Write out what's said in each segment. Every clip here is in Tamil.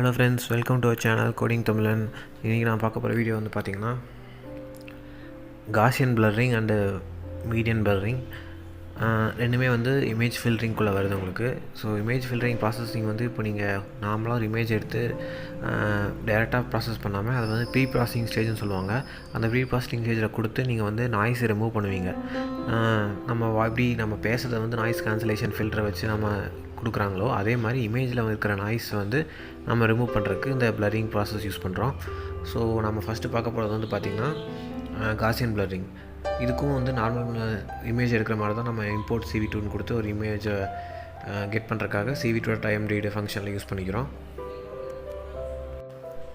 Hello friends, welcome to our channel coding Tamizhan. இன்றைக்கி நான் பார்க்க போகிற வீடியோ வந்து பார்த்திங்கன்னா Gaussian blurring and median blurring ரெண்டுமே வந்து இமேஜ் ஃபில்டரிங்குள்ளே வருது உங்களுக்கு. ஸோ இமேஜ் ஃபில்டரிங் ப்ராசஸிங் வந்து இப்போ நீங்கள் நார்மலாக ஒரு இமேஜ் எடுத்து டேரெக்டாக ப்ராசஸ் பண்ணாமல் அதை வந்து ப்ரீ ப்ராசஸிங் ஸ்டேஜ்னு சொல்லுவாங்க. அந்த ப்ரீ ப்ராசஸிங் ஸ்டேஜில் கொடுத்து நீங்கள் வந்து நாய்ஸை ரிமூவ் பண்ணுவீங்க. எப்படி நம்ம பேசுகிறத வந்து நாய்ஸ் கேன்சலேஷன் ஃபில்டரை வச்சு நம்ம கொடுக்குறாங்களோ அதே மாதிரி இமேஜில் இருக்கிற நாய்ஸ் வந்து நம்ம ரிமூவ் பண்ணுறதுக்கு இந்த பிளரிங் ப்ராசஸ் யூஸ் பண்ணுறோம். ஸோ நம்ம ஃபஸ்ட்டு பார்க்க போகிறது வந்து பார்த்திங்கன்னா காசியன் பிளரிங். இதுக்கும் வந்து நார்மல் இமேஜ் எடுக்கிற மாதிரி தான் நம்ம இம்போர்ட் CV2ன்னு கொடுத்து ஒரு இமேஜை கெட் பண்ணுறதுக்காக CV2.imd ஃபங்க்ஷனில் யூஸ் பண்ணிக்கிறோம்.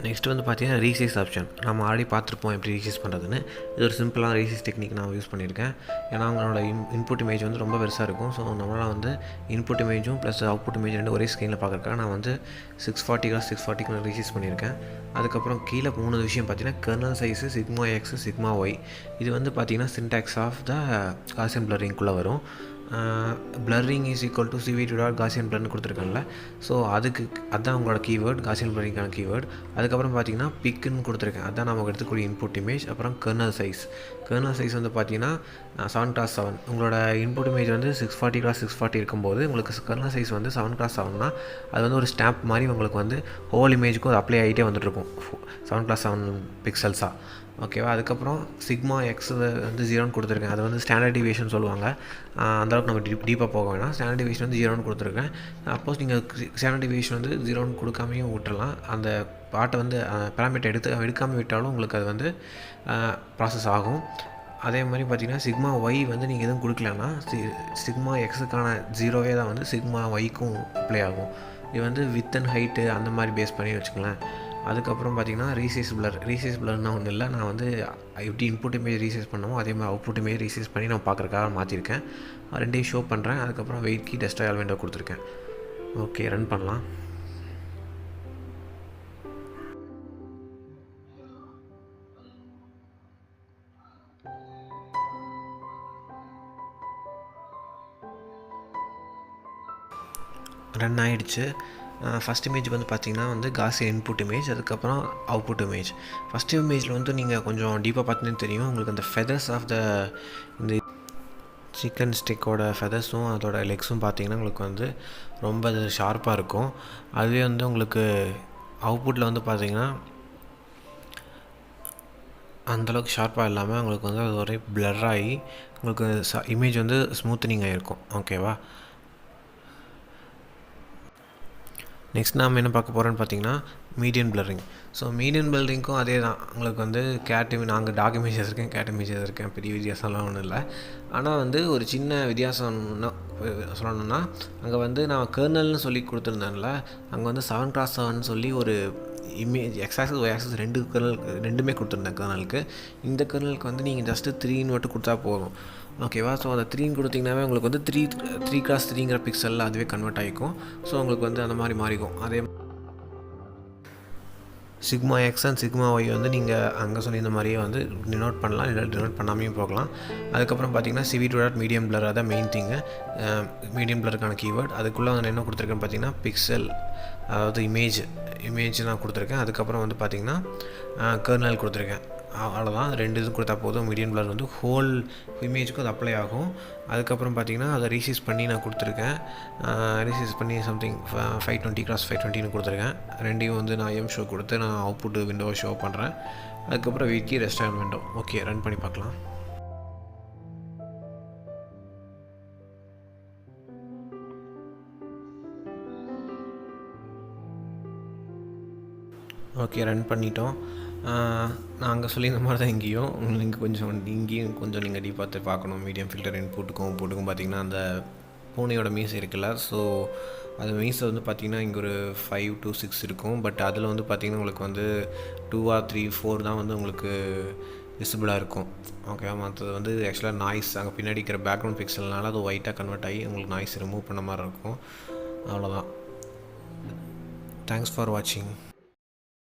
நெக்ஸ்ட்டு வந்து பார்த்திங்கன்னா ரீசைஸ் ஆப்ஷன். நம்ம ஆல்ரெடி பார்த்துருப்போம் எப்படி ரீசைஸ் பண்ணுறதுன்னு. இது ஒரு சிம்பிளான ரீசைஸ் டெக்னிக் நான் யூஸ் பண்ணியிருக்கேன். ஏன்னா அவங்களோட இன்புட் இமேஜ் வந்து ரொம்ப பெருசாக இருக்கும். ஸோ நம்மளால் வந்து இன்புட் இமேஜும் ப்ளஸ் அவுட்புட் இமேஜ் ரெண்டு ஒரே ஸ்க்ரீனில் பார்க்குறக்காக நான் வந்து 640x640 ரீசைஸ் பண்ணியிருக்கேன். அதுக்கப்புறம் கீழே 3 விஷயம் பார்த்திங்கன்னா kernel size, sigma X, sigma Y. இது வந்து பார்த்திங்கன்னா சின்டாக்ஸ் ஆஃப் த காசியன் பிளரிங்குள்ளே வரும். Blurring is equal to CV2.Gaussian blurன்னு கொடுத்துருக்காங்கல்ல. ஸோ அதுதான் உங்களோட கீவேர்ட், காசியன் பிளரிங்கான கீவேர்ட். அதுக்கப்புறம் பார்த்திங்கன்னா பிக்குன்னு கொடுத்துருக்கேன், அதுதான் நமக்கு எடுத்துக்கூடிய இன்புட் இமேஜ். அப்புறம் கர்னல் சைஸ் வந்து பார்த்திங்கன்னா 7x7. உங்களோட இன்புட் இமேஜ் வந்து 640x640 இருக்கும்போது உங்களுக்கு கர்னல் சைஸ் வந்து 7x7னா அது வந்து ஒரு ஸ்டாம்ப் மாதிரி உங்களுக்கு வந்து ஹோல் இமேஜுக்கும் அது அப்ளை ஆகிட்டே வந்துட்டுருக்கும் 7x7 பிக்சல்ஸாக. ஓகேவா. அதுக்கப்புறம் சிக்மா எக்ஸ் வந்து 0ன்னு கொடுத்துருக்கேன். அது வந்து ஸ்டாண்டர்ட் டிவியேஷன் சொல்லுவாங்க. அந்தளவுக்கு நம்ம டீப்பாக போக வேணாம். ஸ்டாண்டர்ட் டிவியேஷன் வந்து 0ன்னு கொடுத்துருக்கேன். அப்போஸ் நீங்கள் ஸ்டாண்டர்ட் டிவியேஷன் வந்து 0ன்னு கொடுக்காமையும் விட்டுறலாம். அந்த பாட்டை வந்து பேராமீட்டர் எடுக்காமல் விட்டாலும் உங்களுக்கு அது வந்து ப்ராசஸ் ஆகும். அதே மாதிரி பார்த்திங்கன்னா சிக்மா ஒய் வந்து நீங்கள் எதுவும் கொடுக்கலன்னா சிக்மா எக்ஸுக்கான 0வே தான் வந்து சிக்மா ஒய்க்கும் அப்ளை ஆகும். இது வந்து வித் அண்ட் ஹைட்டு அந்த மாதிரி பேஸ் பண்ணி வச்சுக்கலாம். அதுக்கப்புறம் பார்த்திங்கன்னா ரீசைஸ் பிளர்னால் ஒன்றும் இல்லை. நான் வந்து எப்படி இன்புட் இமேஜ் ரீசைஸ் பண்ணமோ அதே மாதிரி அவுட்புட் இமேஜ் ரீசைஸ் பண்ணி நான் பார்க்குறக்காக மாற்றிருக்கேன். ரெண்டையும் ஷோ பண்ணுறேன். அதுக்கப்புறம் wait key destroy all window கொடுத்துருக்கேன். ஓகே, ரன் பண்ணலாம். ரன் ஆகிடுச்சு. ஃபஸ்ட் இமேஜ் வந்து பார்த்திங்கன்னா வந்து காசியன் இன்புட் இமேஜ், அதுக்கப்புறம் அவுட்புட் இமேஜ். ஃபஸ்ட் இமேஜில் வந்து நீங்கள் கொஞ்சம் டீப்பாக பார்த்தீங்கன்னு தெரியும். உங்களுக்கு அந்த ஃபெதர்ஸ் ஆஃப் இந்த சிக்கன் ஸ்டிக்கோட ஃபெதர்ஸும் அதோட லெக்ஸும் பார்த்திங்கன்னா உங்களுக்கு வந்து ரொம்ப ஷார்ப்பாக இருக்கும். அதுவே வந்து உங்களுக்கு அவுட்புட்டில் வந்து பார்த்திங்கன்னா அந்தளவுக்கு ஷார்ப்பாக இல்லாமல் உங்களுக்கு வந்து அது ஒரே பிளர்ராகி உங்களுக்கு இமேஜ் வந்து ஸ்மூத்தனிங் ஆகிருக்கும். ஓகேவா. நெக்ஸ்ட் நாம் என்ன பார்க்க போகிறோன்னு பார்த்தீங்கன்னா மீடியன் பிளரிங். ஸோ மீடியன் பிளரிங்க்கும் அதே தான். உங்களுக்கு வந்து நாங்கள் டாக் இமேஜஸ் இருக்கேன், கேட் இமேஜஸ் இருக்கேன். பெரிய வித்தியாசம்லாம் ஒன்றும் இல்லை. ஆனால் வந்து ஒரு சின்ன வித்தியாசம் சொல்லணுன்னா அங்கே வந்து நான் கர்னல்னு சொல்லி கொடுத்துருந்தேன்ல, அங்கே வந்து 7x7 சொல்லி ஒரு இமேஜ் எக்ஸாக்சஸ் ஒய் ஆக்சஸ் ரெண்டுமே கொடுத்துருந்தேன் கர்னலுக்கு. இந்த கர்னலுக்கு வந்து நீங்கள் ஜஸ்ட்டு 3ன்னு மட்டும் கொடுத்தா போதும். ஓகேவா. ஸோ அந்த 3ன்னு கொடுத்திங்கனாவே உங்களுக்கு வந்து 3x3ங்கிற பிக்சலில் அதுவே கன்வெர்ட் ஆகிக்கும். ஸோ உங்களுக்கு வந்து அந்த மாதிரி மாறிக்கும். அதே sigma X and sigma Y வந்து நீங்கள் அங்கே சொல்லியிருந்த மாதிரியே வந்து டினோட் பண்ணலாம், இல்லை டினோட் பண்ணாமையும் போகலாம். அதுக்கப்புறம் பார்த்திங்கன்னா CV2.medium blur அதான் மெயின் திங்கு. மீடியம் பிளருக்கான கீவேர்ட். அதுக்குள்ளே நான் என்ன கொடுத்துருக்கேன்னு பார்த்திங்கன்னா பிக்சல், அதாவது இமேஜ் நான் கொடுத்துருக்கேன். அதுக்கப்புறம் வந்து பார்த்திங்கன்னா கர்னல் கொடுத்துருக்கேன். அவ்வளோதான். 2 இது கொடுத்தா போதும். மீடியம் பிளர் வந்து ஹோல் இமேஜுக்கும் அது அப்ளை ஆகும். அதுக்கப்புறம் பார்த்திங்கன்னா அதை ரீசைஸ் பண்ணி நான் கொடுத்துருக்கேன். ரீசைஸ் பண்ணி சம்திங் 520x520ன்னு கொடுத்துருக்கேன். ரெண்டையும் வந்து நான் ஷோ கொடுத்து நான் அவுட்புட் விண்டோவை ஷோ பண்ணுறேன். அதுக்கப்புறம் wait restaurant window. Okay, run பண்ணி பார்க்கலாம். ஓகே, ரன் பண்ணிட்டோம். நான் அங்கே சொல்லியிருந்த மாதிரி தான் இங்கேயும் நீங்கள் டீப்பாக பார்க்கணும். மீடியம் ஃபில்டர் இன்புட்டுக்கும் பார்த்திங்கன்னா அந்த பூனையோட மீசை இருக்குல்ல. ஸோ அது மீசை வந்து பார்த்திங்கன்னா இங்கே ஒரு 5 to 6 இருக்கும். பட் அதில் வந்து பார்த்திங்கன்னா உங்களுக்கு வந்து 2 or 3 4 தான் வந்து உங்களுக்கு விசிபிளாக இருக்கும். ஓகே. மற்றது வந்து ஆக்சுவலாக நாய்ஸ் அங்கே பின்னாடி இருக்கிற பேக்ரவுண்ட் பிக்சல்னால அது ஒயிட்டாக கன்வெர்ட் ஆகி உங்களுக்கு நாய்ஸ் ரிமூவ் பண்ண மாதிரி இருக்கும். அவ்வளோதான். தேங்க்ஸ் ஃபார் வாட்சிங்.